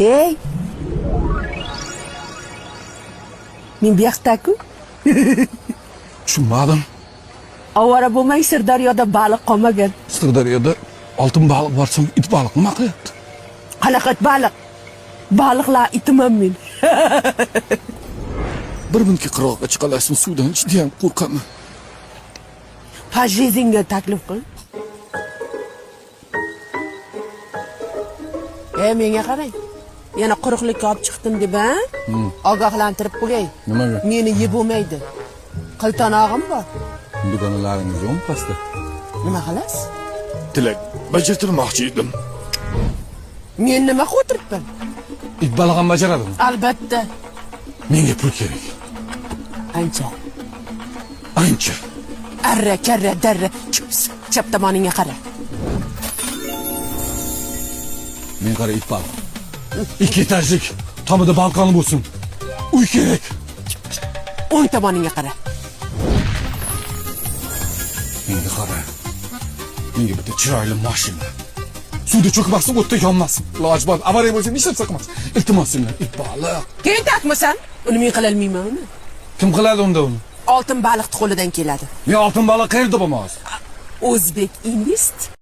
Hey. Men bu yoqda-ku. Tushunmadim. Ovora bo'lmay Sirdaryoda baliq qolmagan. Sirdaryoda oltin baliq bor, so'ng it baliq nima qilyapti? Qanaqa baliq? Baliqlar itiman men. Bir minki qirg'oqqa chiqalasizmi, suvdan judayam qo'rqaman. Pajezingga taklif qil. Menga qarang. Yana quruqlikka olib chiqdim deb, ha? Ogohlantirib qo'yay. Nimaga? Meni yeb bo'lmaydi. Qiltonog'im bor. Dugonalaringiz yo'qmi pastda? Nima qilasiz? Tilak bajartirmoqchi edim. Men nima qo'tiribman? It baliq ham bajaradimi? Albatta. Menga pul kerak. Ancha. Ancha. Arra, karra, darra. Chap tomoningga qara. Men qara it baliq. 2 etajlik tomida balkoni bo'lsin. Uy kerak. O'ng tomoningga qara. Menga qara. Menga bitta chiroyli mashina. Suvda cho'kmasin, o'tda yonmasin. Iloji bor, avariya bo'lsa ishlab saqmas. Iltimos senlar, it baliq. Tentakmisan? Uni men qilolmayman uni. Kim qiladi unda uni? Oltin baliq qo'lidan keladi. Men oltin baliq qayerda bo'lmoz? O'zbek Invest